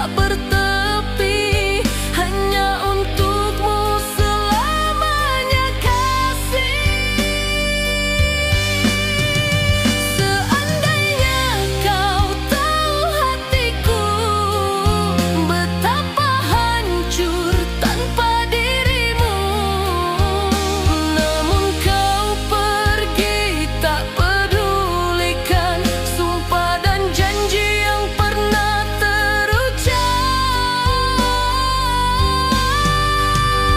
tak bertepi, hanya untukmu selamanya kasih. Seandainya kau tahu hatiku betapa hancur tanpa dirimu, namun kau pergi tak pedulikan sumpah dan janji yang pernah terucap.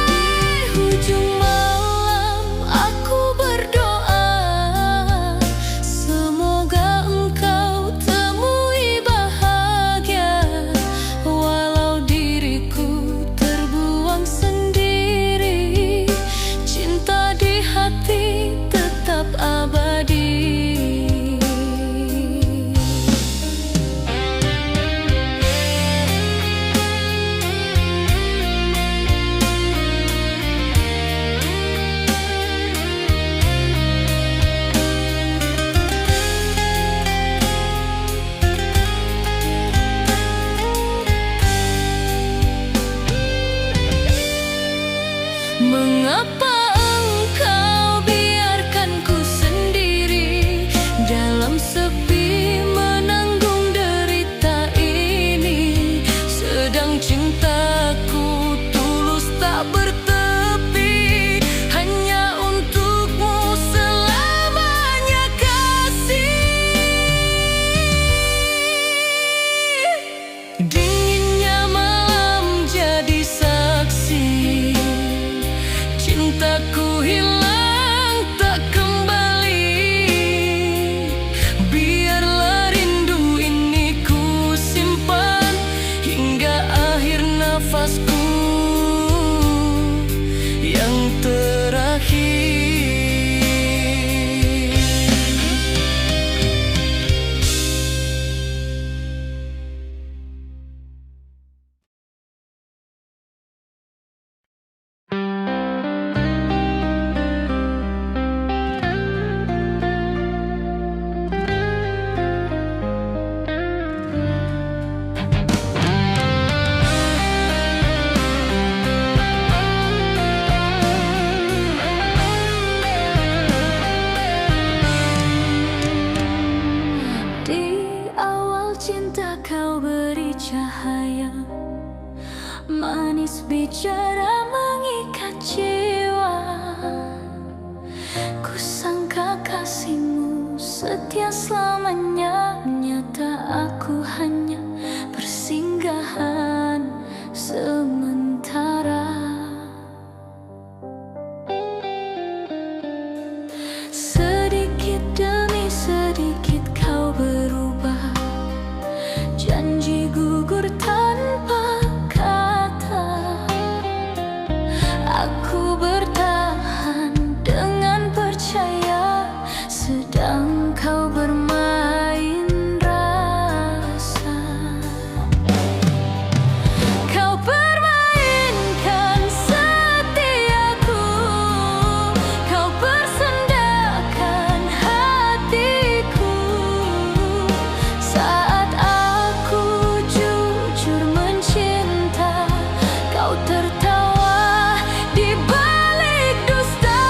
Di hujung malam aku berdoa, semoga engkau temui bahagia, walau diriku terbuang sendiri, cinta di hati tetap abadi. Mengapa engkau biarkan ku sendiri dalam sepi menanggung derita ini, sedang cintaku tulus tak bertepi, hanya untukmu selamanya kasih. Dinginnya malam jadi saksi, cintaku hilang tak kembali. Biarlah rindu ini ku simpan hingga akhir nafasku yang terakhir. Di awal cinta kau beri cahaya, manis bicara mengikat jiwa. Ku sangka kasihmu setia selamanya, nyata aku hanya persinggahan sementara. Sedikit demi sedikit kau berubah, janji gugur tanpa kata. Aku bertahan dengan percaya, sedang kau bermain rasa. Kau permainkan setiaku, kau persendakan hatiku. Saat aku jujur mencinta, kau tertawa di balik dusta.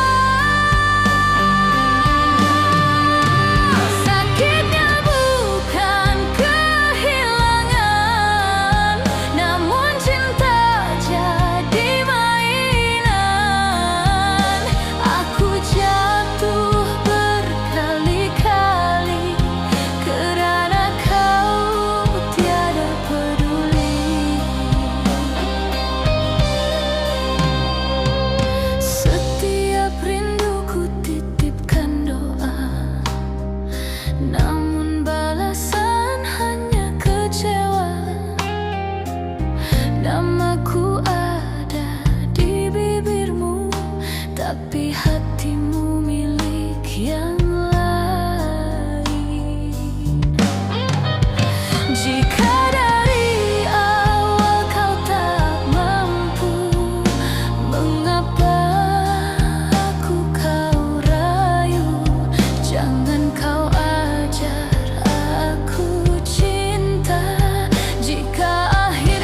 Sakitnya bukan kehilangan, namun cinta jadi mainan. Aku jatuh berkali-kali kerana kau tiada peduli. Setiap rinduku titipkan doa, namun balasan hanya kecewa. Namaku ada di bibirmu, tapi hatimu milik yang lain. Jika dari awal kau tak mampu, mengapa aku kau rayu? Jangan kau ajar aku cinta, jika akhir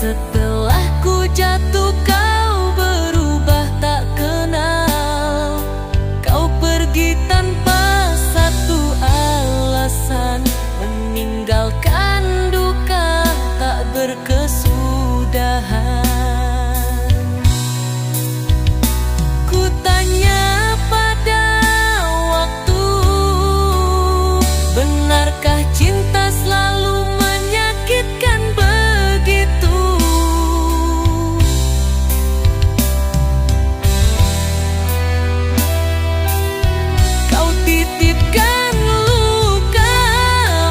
Setelah ku jatuh kau berubah tak kenal. Kau pergi tanpa satu alasan, meninggalkan duka tak berkesudahan. Ku tanya pada waktu, benarkah cinta selalu menyakitkan begitu? Kau titipkan luka,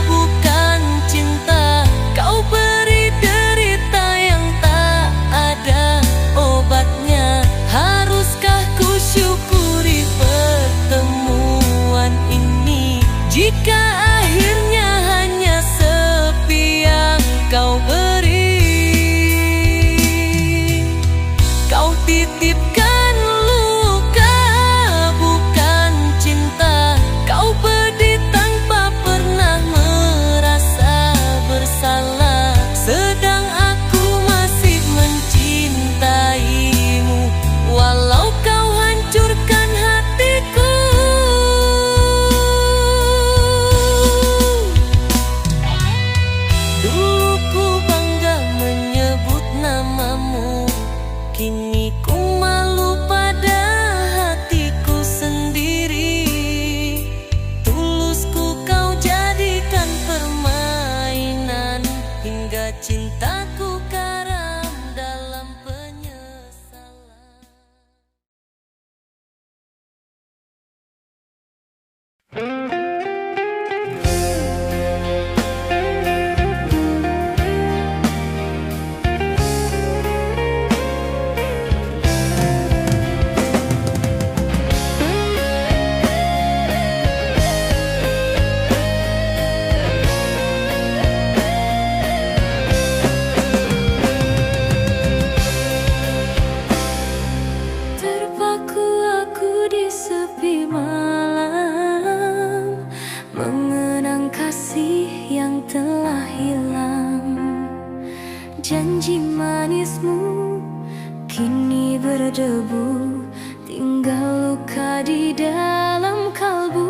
bukan cinta. Kau beri derita yang tak ada obatnya. Haruskah ku syukuri pertemuan ini, jika akhirnya hanya sepi yang kau beri? Kau titipkan luka, bukan cinta. Kau pedih tanpa pernah merasa bersalah, sedang aku masih mencintaimu, walau kau hancurkan hatiku. Dulu ku bangga menyebut namamu, kini ku malu pada hatiku sendiri. Tulusku kau jadikan permainan, hingga cintaku karam dalam penyesalan. Terpaku aku di sepi malam, mengenang kasih yang telah hilang. Janji manismu kini berdebu, tinggal luka di dalam kalbu.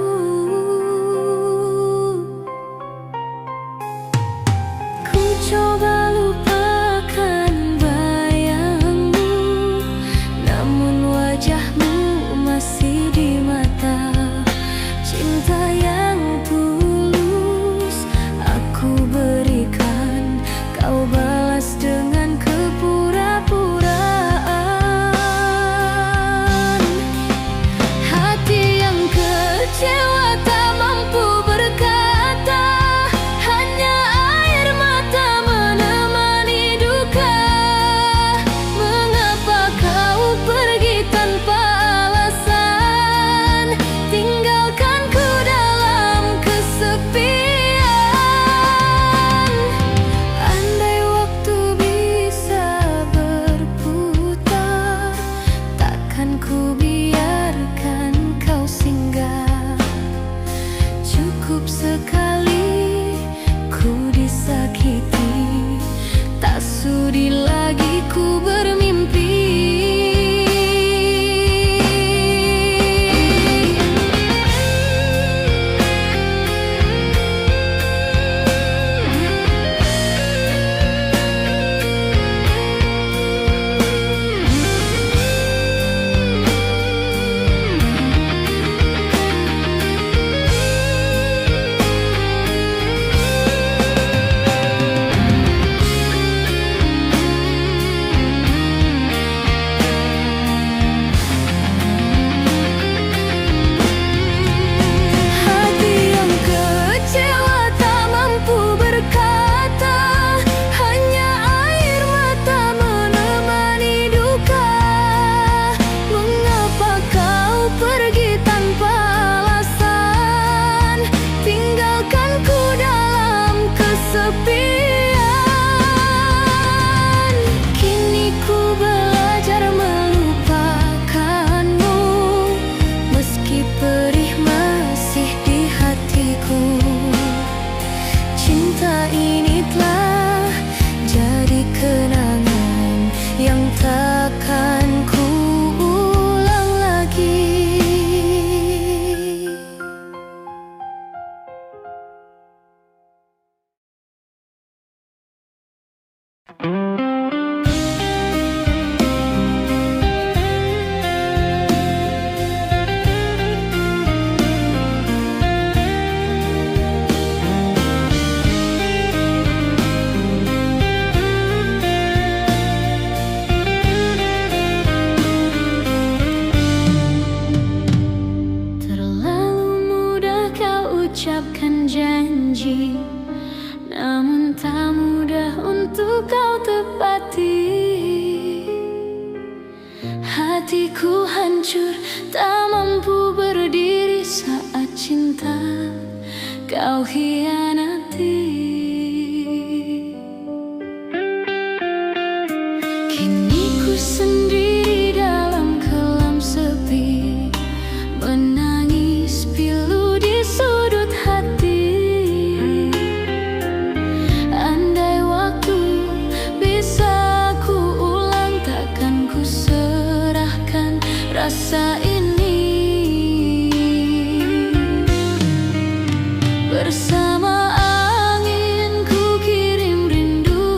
Ku coba lupakan bayangmu, namun wajahmu masih di mata. Cinta yang tulus aku berikan, kau balas dengan kepura-puraan. Hati yang kau tepati. Hatiku hancur, tak mampu berdiri saat cinta kau hianati. Kini ku sendiri dalam kelam sepi, menangis pilu di sudut hati. Andai waktu bisa ku ulang, takkan ku serahkan rasa ini. Bersama angin ku kirim rindu,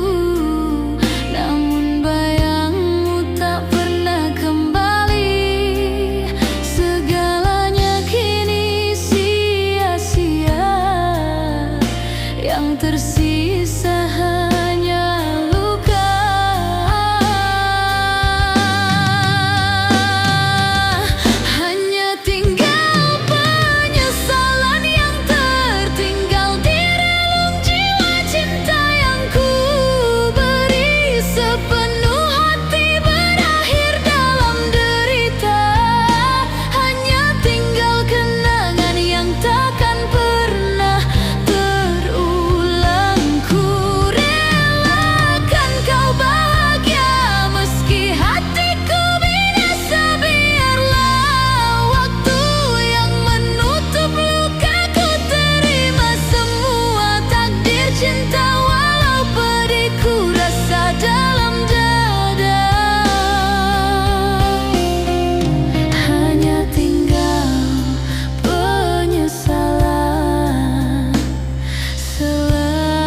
namun bayangmu tak pernah kembali. Segalanya kini sia-sia, yang tersisa hanya luka. Hanya tinggal penyesalan yang tertinggal di relung jiwa cinta yang ku beri. Sepenuh hati berakhir dalam derita. Hanya tinggal kenangan yang takkan pernah terulang. Ku relakan kau bahagia meski hatiku binasa. Biarlah waktu yang menutup luka. Ku terima semua takdir cinta, walau pedih ku rasa dalam dada. Hanya tinggal penyesalan selamanya.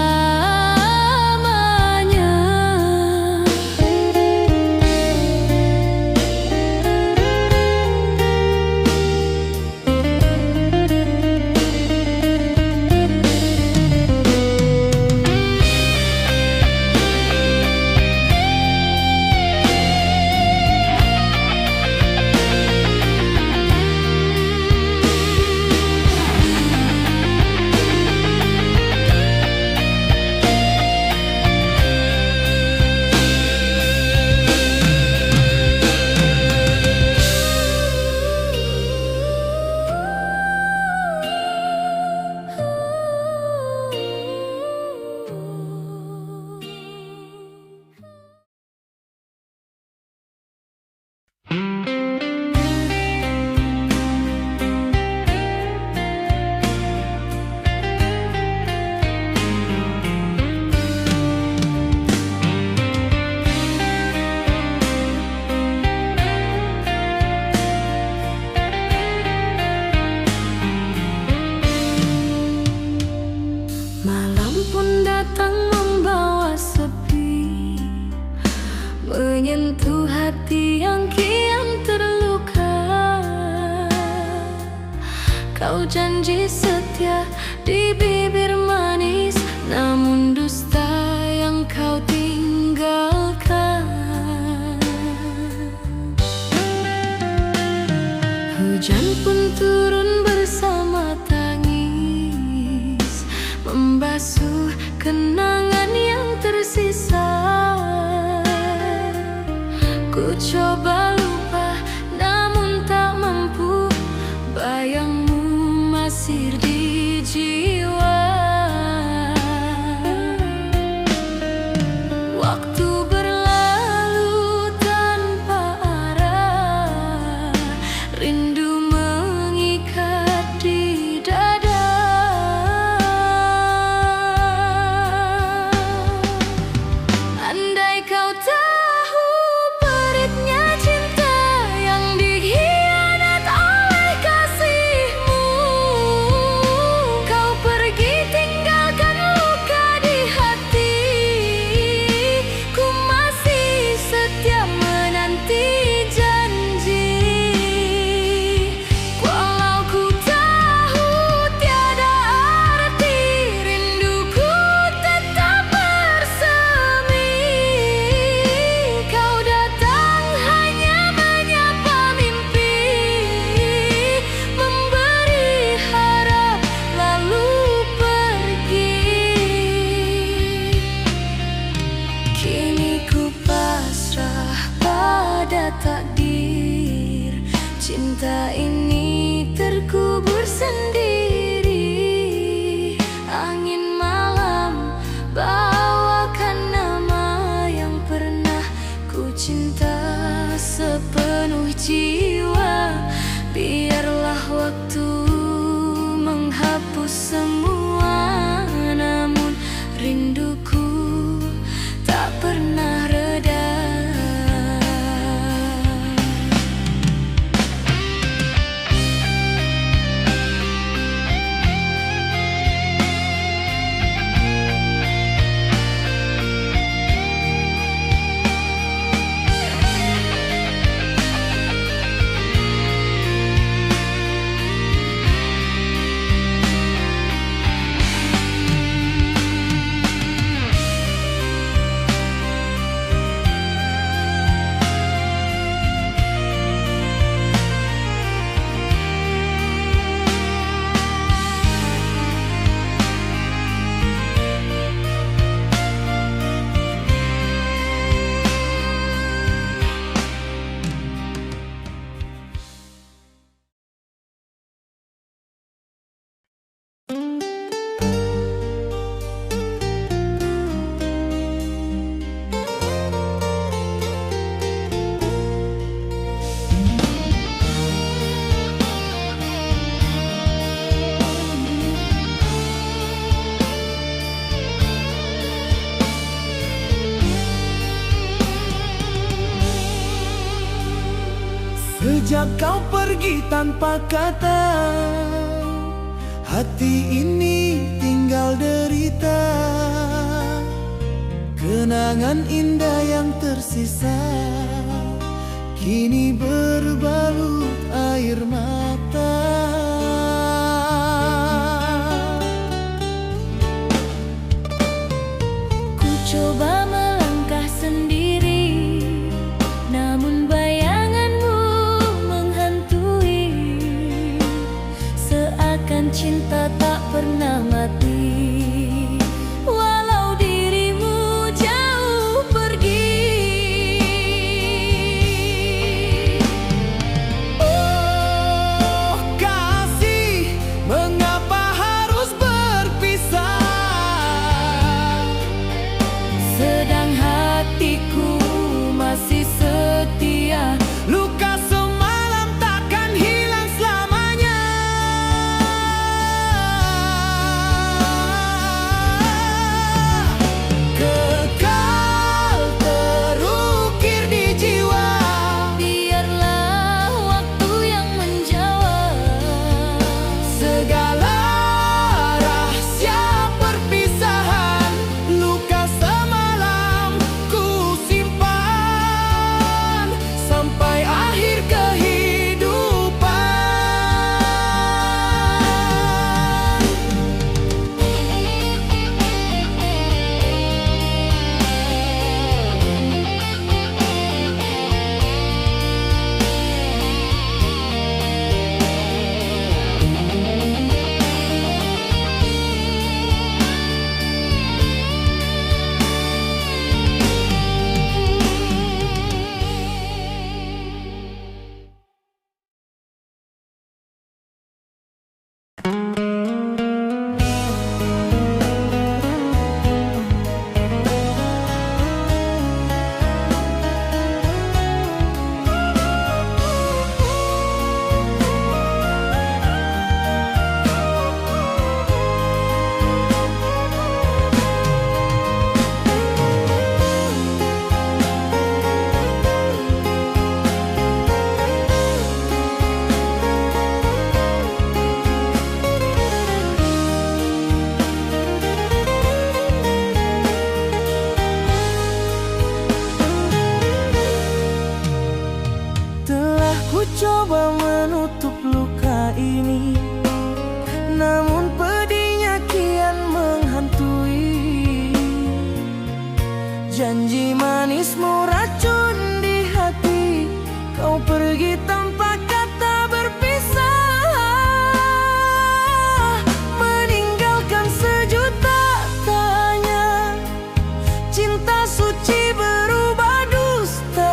Malam pun datang membawa sepi, menyentuh hati yang kian terluka. Kau janji setia di bibir manis, namun dusta yang kau tinggalkan. Hujan pun turun bersama tangis, membasuh kenangan yang tersisa. Ku coba lupa, namun tak mampu. Bayangmu masih di jiwa. Waktu berlalu tanpa arah, rindu mengikat di dada. Andai kau tahu peritnya cinta takdir. Cinta ini terkubur sendiri. Angin malam bawakan nama yang pernah ku cinta sepenuh jiwa. Biarlah waktu menghapus semua, namun rinduku tak pernah reda. Sejak kau pergi tanpa kata, hati ini tinggal derita. Kenangan indah yang tersisa kini berbalut air mata. Ku coba melangkah sendiri, namun bayanganmu menghantui. Seakan cinta tak pernah mati, walau dirimu jauh pergi. Oh kasih, mengapa harus berpisah? Sedang hatiku masih setia. Luka semalam takkan hilang selamanya. Kekal terukir di jiwa. Biarlah waktu yang menjawab Segala rahasia perpisahan, luka semalam ku simpan sampai akhir kehidupan. Telah ku coba menutup luka ini, namun pedihnya kian menghantui. Janji manismu racun di hati, kau pergi tanpa kata berpisah. Meninggalkan sejuta tanya, cinta suci berubah dusta.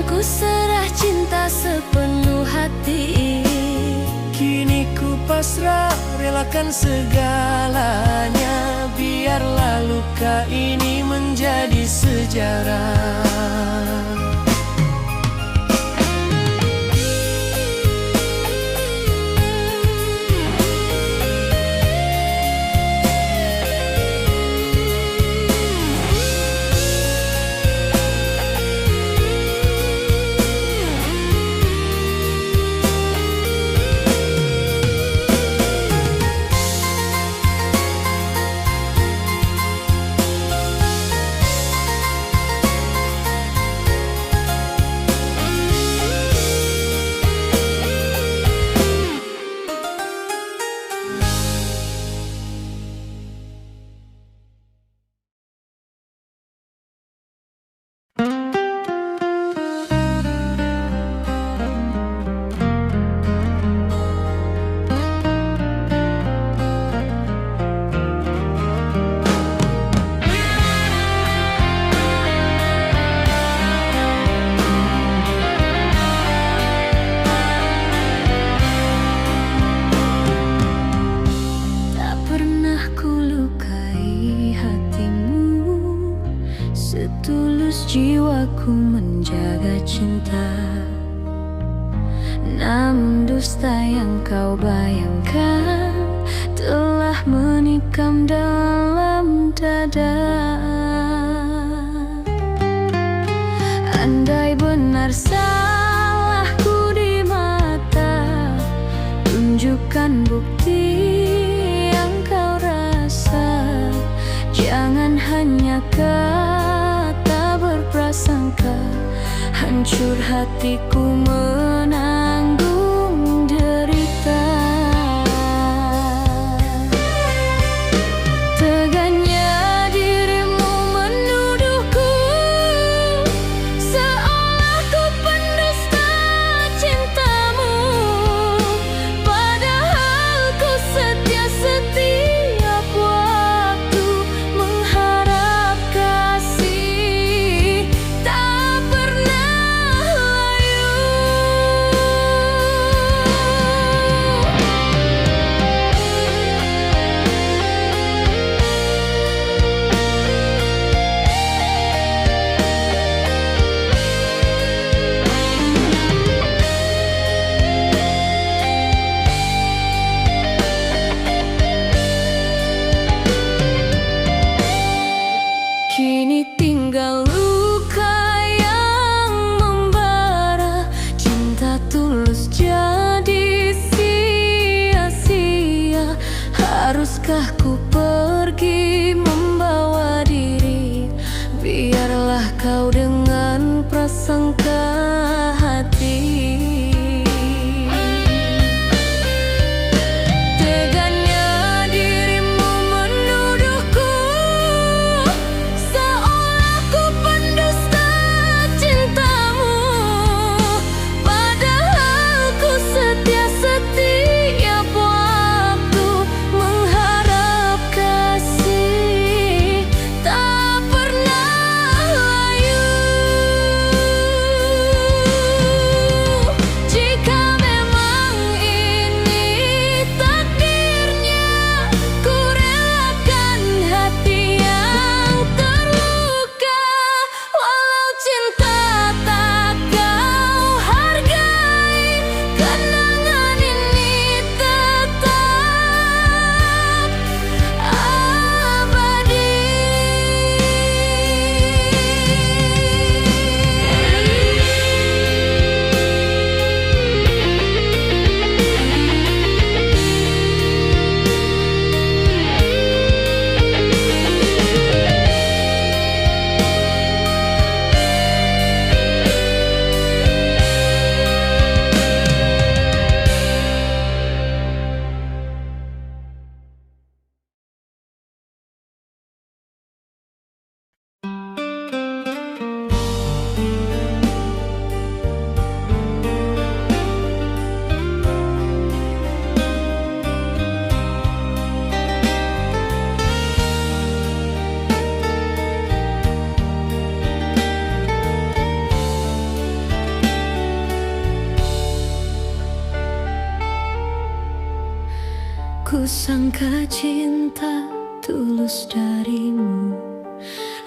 ku serah cinta sepenuh hati. Kini ku pasrah, relakan segalanya. Biarlah luka ini menjadi sejarah. Jiwaku menjaga cinta, namun dusta yang kau bayangkan telah menikam dalam dada. Andai benar salahku di mata, tunjukkan bukti yang kau rasa. Jangan hanya berprasangka, hancur hatiku menanggung derita. Teganya dirimu menuduhku, seolah ku pendusta cintamu. Padahal ku setia setiap waktu mengharap kasih. Kini tinggal luka yang membara, cinta tulus jadi sia-sia. Haruskah ku pergi membawa diri? Biarlah kau dengan prasangka hati. sangka cinta tulus darimu,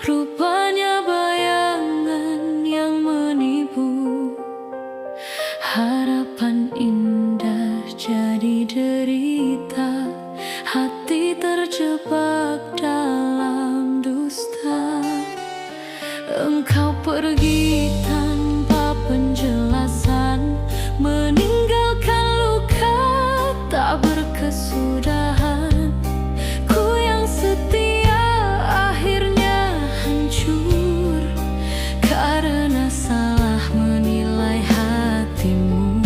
rupanya bayangan yang menipu. Harapan indah jadi derita, hati terjebak dalam dusta. Engkau pergi tanpa penjelasan, meninggalkan luka tak berkesudahan. Ku yang setia akhirnya hancur karena salah menilai hatimu.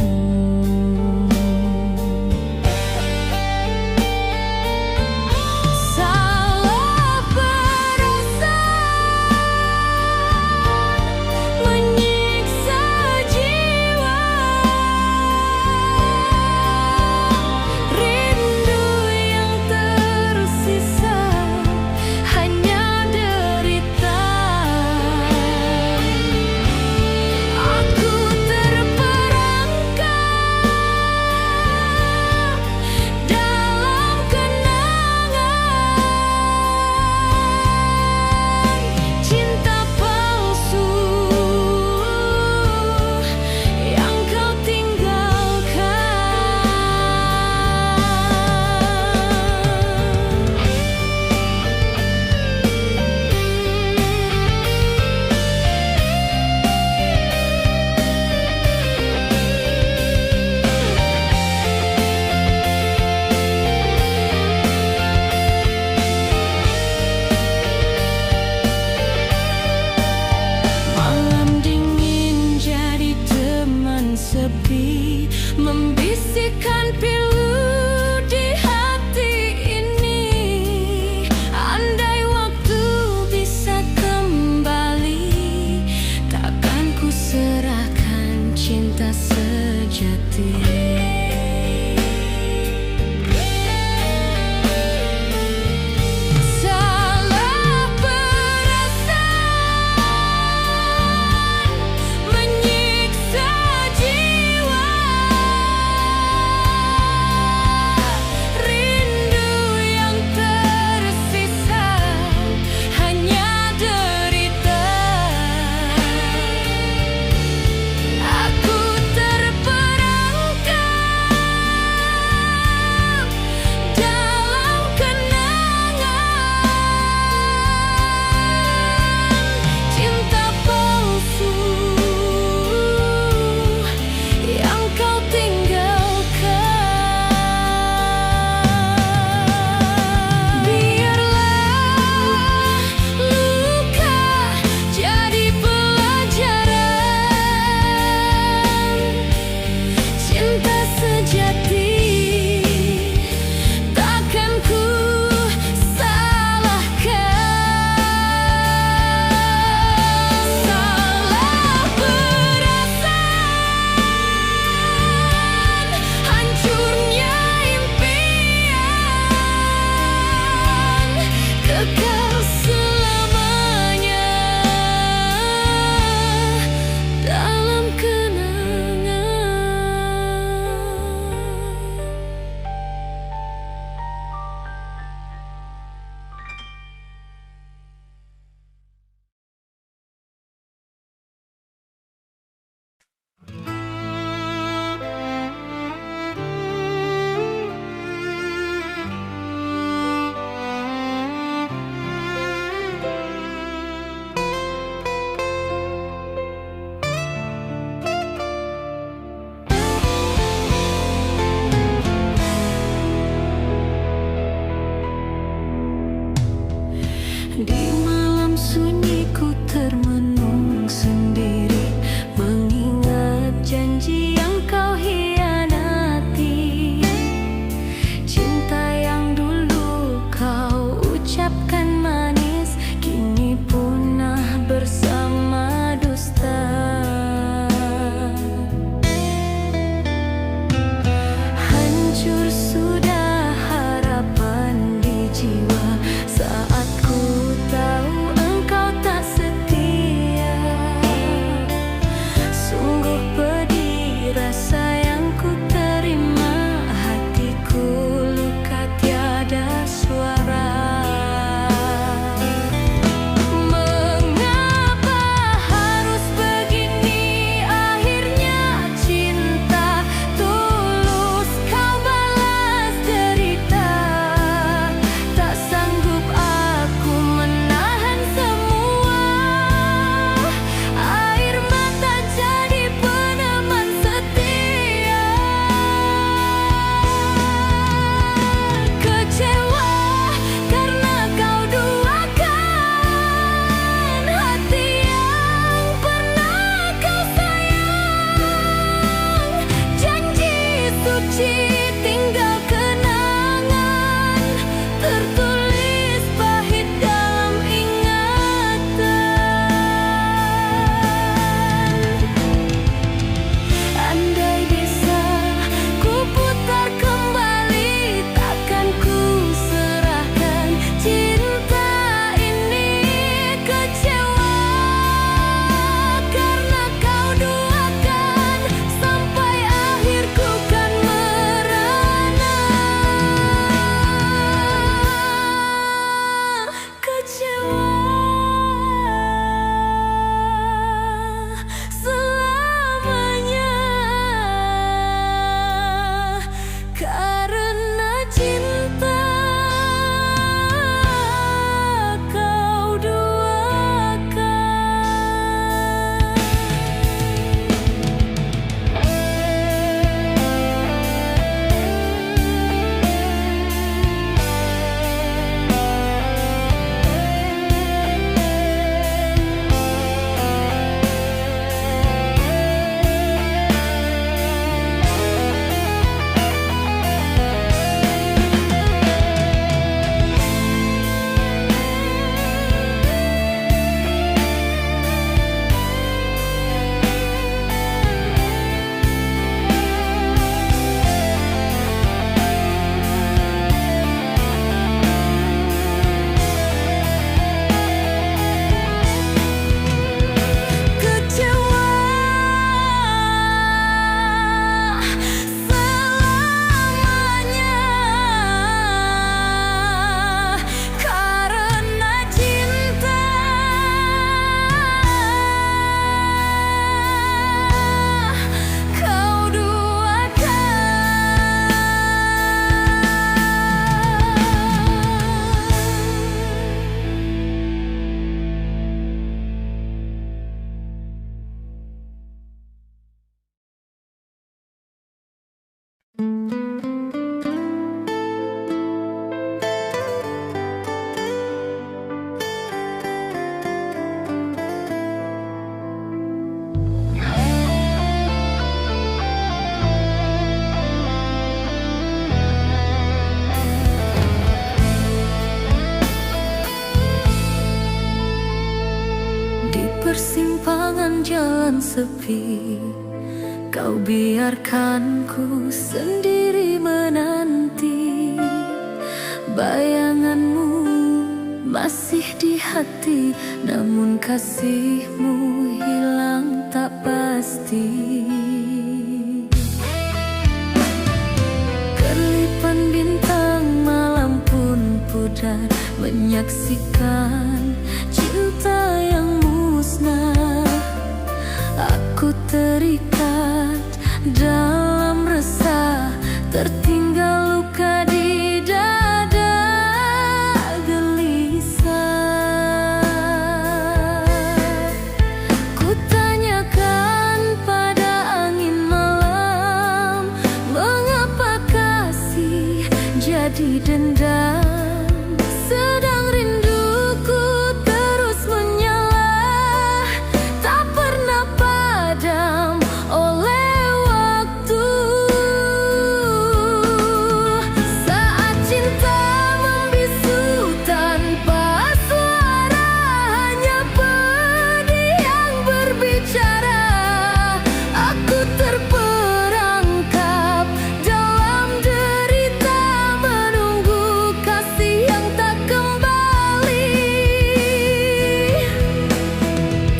Salah perasaan menyiksa jiwa, rindu yang tersisa hanya derita. Aku terperangkap dalam kenangan cinta palsu yang kau tinggalkan. Malam dingin jadi teman sepi, membisikkan pilu di hati ini. Andai waktu bisa kembali, takkan ku serahkan cinta sejati. Salah perasaan menyiksa jiwa, rindu yang tersisa hanya derita. Aku terperangkap dalam kenangan cinta palsu yang kau tinggalkan. Biarlah luka jadi pelajaran, cinta sejati takkan ku salahkan. Salah perasaan, hancurnya impian, kekal selamanya dalam kenangan. Di malam sunyi ku termenung sendiri, mengingat janji yang kau hianati. Cinta yang dulu kau ucapkan manis, kini punah bersama dusta. Hancur sudah harapan di jiwa saat ku tahu engkau tak setia. persimpangan jalan sepi, kau biarkanku sendiri menanti. Bayanganmu masih di hati, namun kasihmu hilang tak pasti. Kerlipan bintang malam pun pudar, menyaksikan cinta yang musnah. Aku terikat dalam resah, tertinggal luka di dada gelisah. Ku tanyakan pada angin malam, mengapa kasih jadi dendam? Sedang rinduku terus menyala, tak pernah padam oleh waktu. Saat cinta membisu tanpa suara, hanya pedih yang berbicara. Aku terperangkap dalam derita, menunggu kasih yang tak kembali.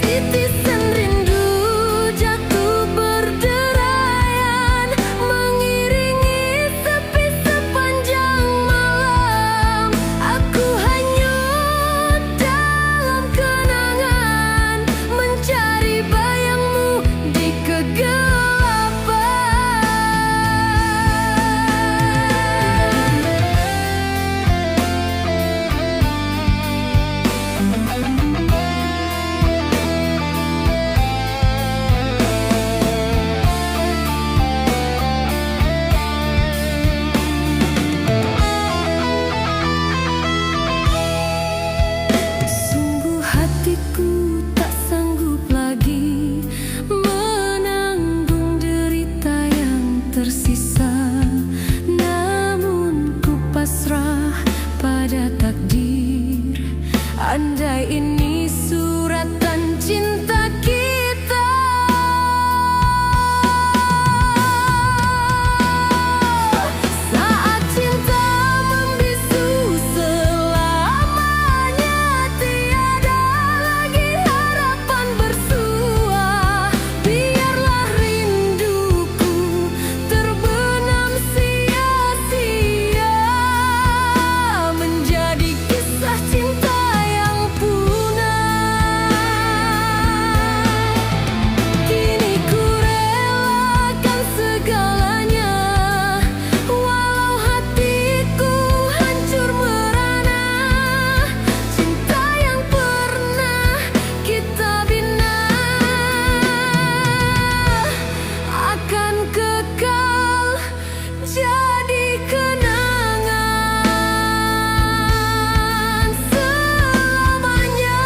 Titisan rindu jatuh berderayan, mengiringi sepi sepanjang malam. Aku hanyut dalam kenangan, mencari bayangmu di kegelapan. Sungguh hatiku tak sanggup lagi menanggung derita yang tersisa, namun ku pasrah pada takdir. Andai ini suratan cinta kita, saat cinta membisu selamanya, tiada lagi harapan bersua. Biarlah rinduku terbenam sia-sia, menjadi kisah cinta yang punah. Kini ku relakan segalanya, walau hatiku hancur merana. Cinta yang pernah kita bina akan kekal jadi kenangan selamanya.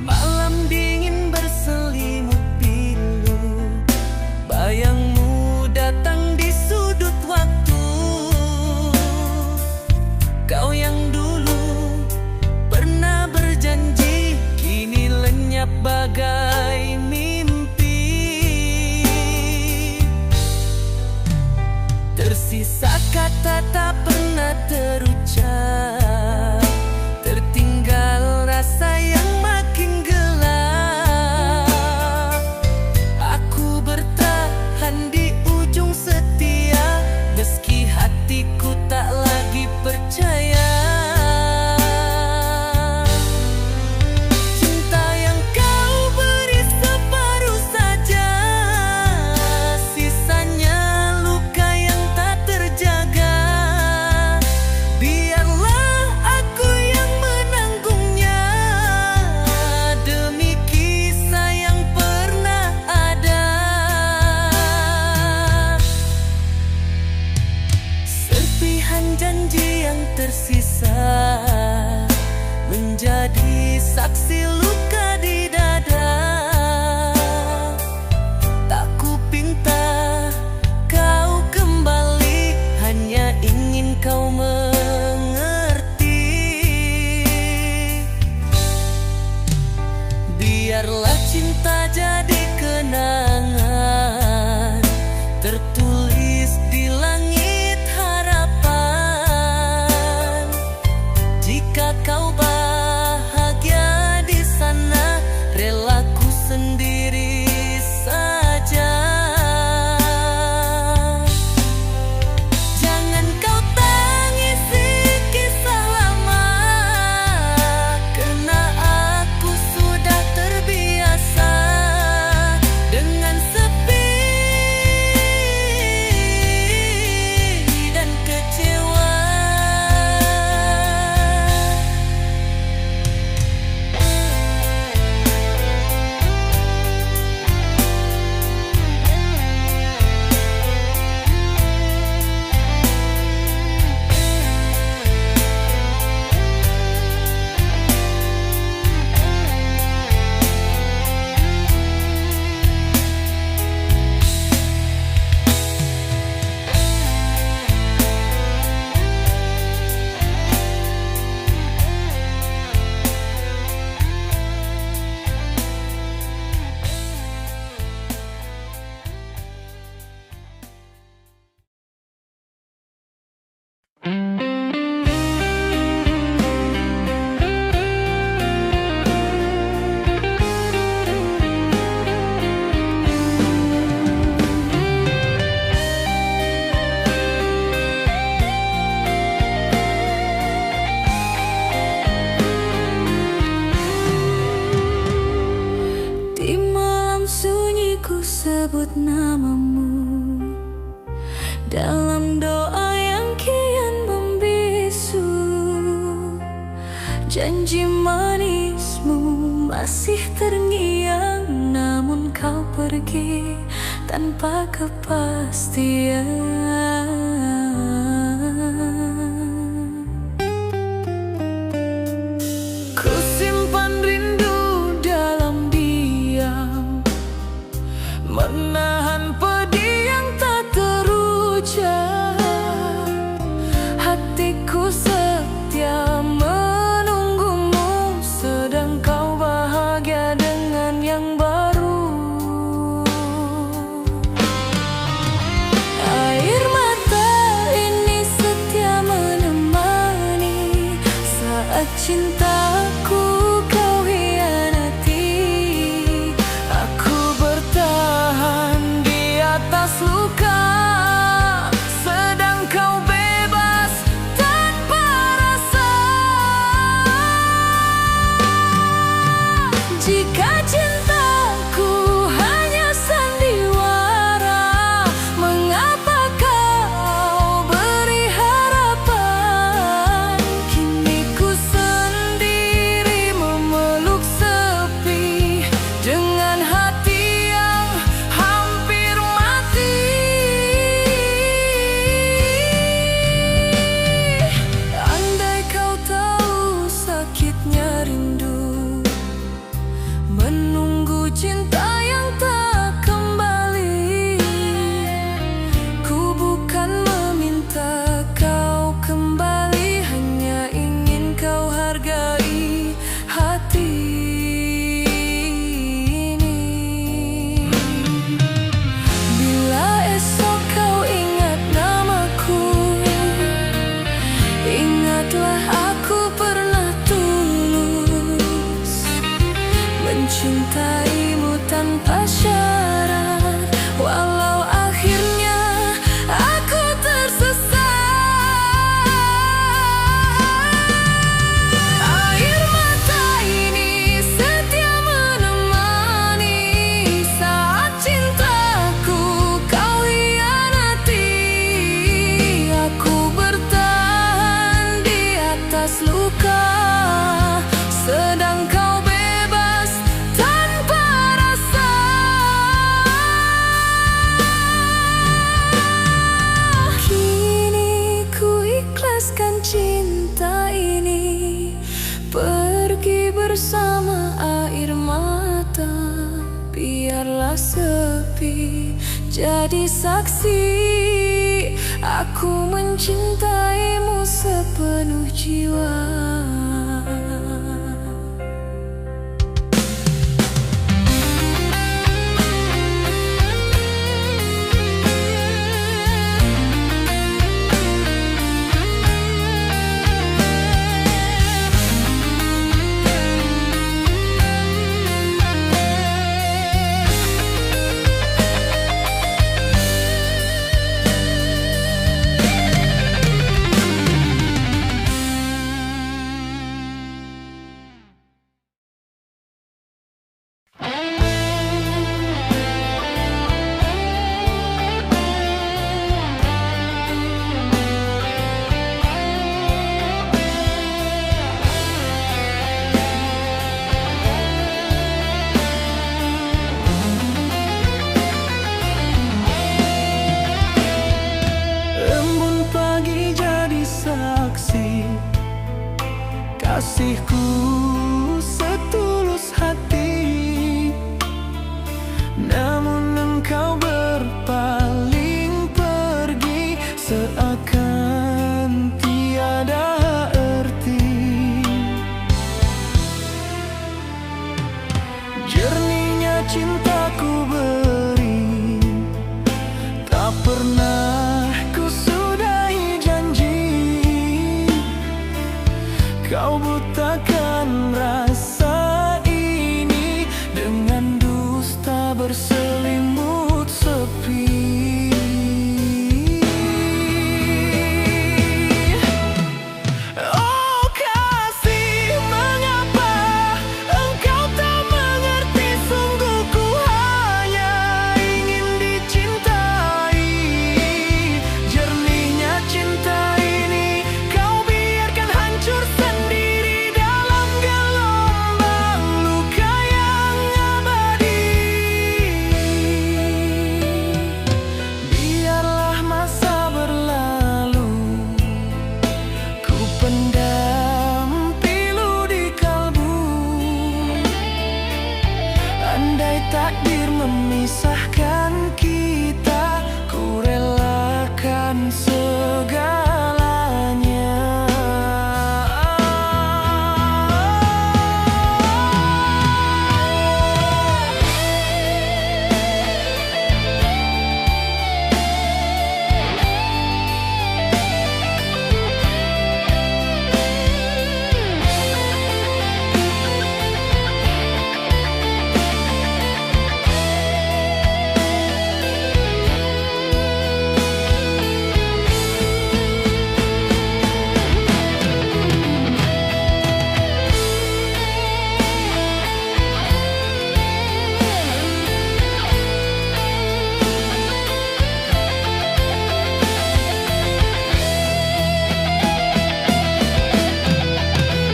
Malam dingin berselimut pilu, bayangmu datang di sudut waktu. Kau yang dulu pernah berjanji, kini lenyap bagai mimpi. Tersisa kata tak pernah terucap, tertinggal rasa yang makin gelap. Aku bertahan di ujung setia, meski hatiku tak lagi percaya. Cinta yang kau beri separuh saja, sisanya luka yang tak terjaga. Biarlah aku yang janji yang tersisa, menjadi saksi luka di dada. Tak kupinta kau kembali, hanya ingin kau mengerti. Biarlah cinta jadi kenangan, tertulis di langit harapan. Jika kau bahagia di sana, relaku sendiri saja. Jangan kau tangisi kisah lama, karena aku sudah terbiasa dengan sepi dan kecewa. Di malam sunyi ku sebut namamu, dalam doa yang kian membisu. Janji manismu masih terngiang, namun kau pergi tanpa kepastian. Ku simpan rindu dalam diam, menahan pedih yang tak terucap. Hatiku setia menunggumu, sedang kau bahagia dengan yang baru. Air mata ini setia menemani saat cintaku kau hianati. Aku bertahan di atas luka, sedang kau bebas tanpa rasa. Jika cintaku hanya sandiwara, mengapa kau beri harapan? Kini ku sendiri memeluk sepi, dengan hati yang hampir mati. Andai kau tahu sakitnya rindu, menunggu cinta yang tak kembali. Ku bukan meminta kau kembali, hanya ingin kau hargai hati ini. Bila esok kau ingat namaku, ingatlah aku pernah tulus mencintaimu tanpa syarat, walau akhirnya aku tersesat. Air mata ini setia menemani saat cintaku kau hianati. Aku bertahan di atas luka, sedang kau bebas tanpa sepi. Jadi saksi, aku mencintaimu sepenuh jiwa. Kasihku setulus hati, namun engkau berpaling pergi seakan tiada arti. Jernihnya cintaku beri, tak pernah ku sudahi janji. Kau butakan rasa ini dengan dusta berselimut sepi. Oh kasih, mengapa engkau tak mengerti? Sungguh ku hanya ingin dicintai. Jernihnya cinta ini kau biarkan hancur sendiri dalam gelombang luka yang abadi. Biarlah masa berlalu, ku pendam pilu di kalbu. Andai takdir memisahkan kita, ku relakan segalanya.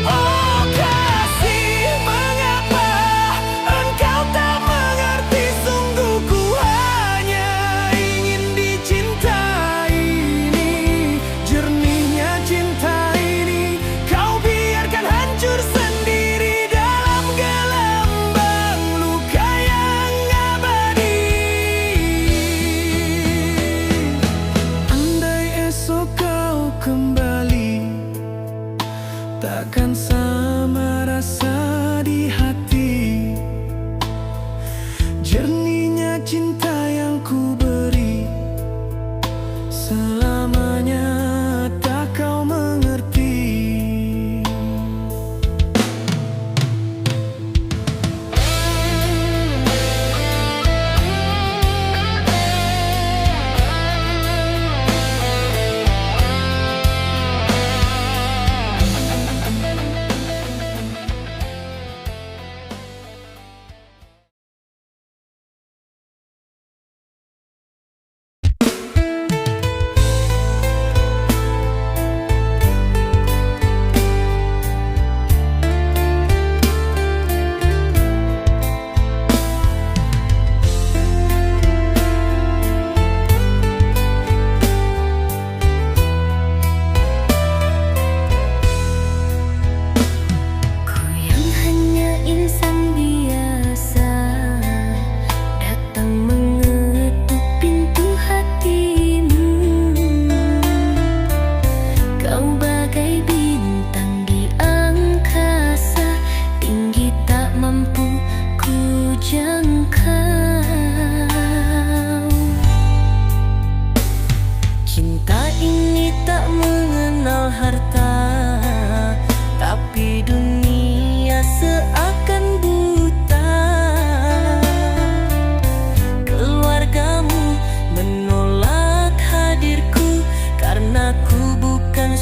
Oh kasih, mengapa engkau tak mengerti? Sungguh ku hanya ingin dicintai. Jernihnya cinta ini kau biarkan hancur sendiri dalam gelombang luka yang abadi. Andai esok kau kembali, takkan sama rasa di hati. Jernihnya cinta yang ku beri, selamanya tak kau mengerti.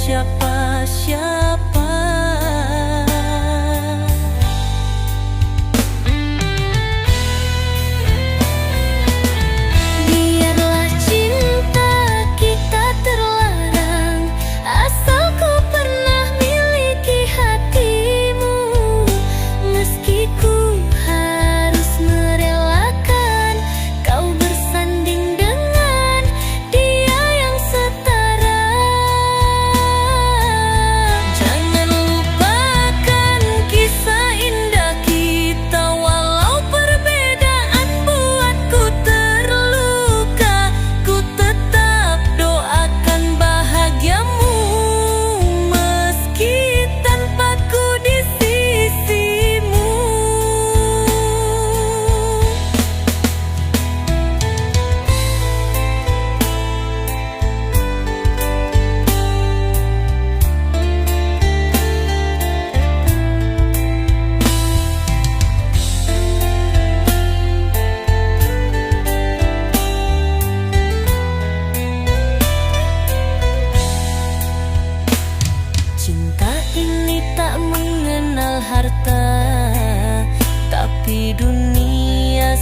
siapa-siapa. Biarlah cinta kita terlarang, asal ku pernah miliki hatimu. Meski ku harus merelakan kau bersanding dengan dia yang setara. Jangan lupakan kisah indah kita, walau perbedaan buatku terluka. Ku tetap doakan bahagiamu, meski tanpaku di sisimu. Cinta ini tak mengenal harta, tapi dunia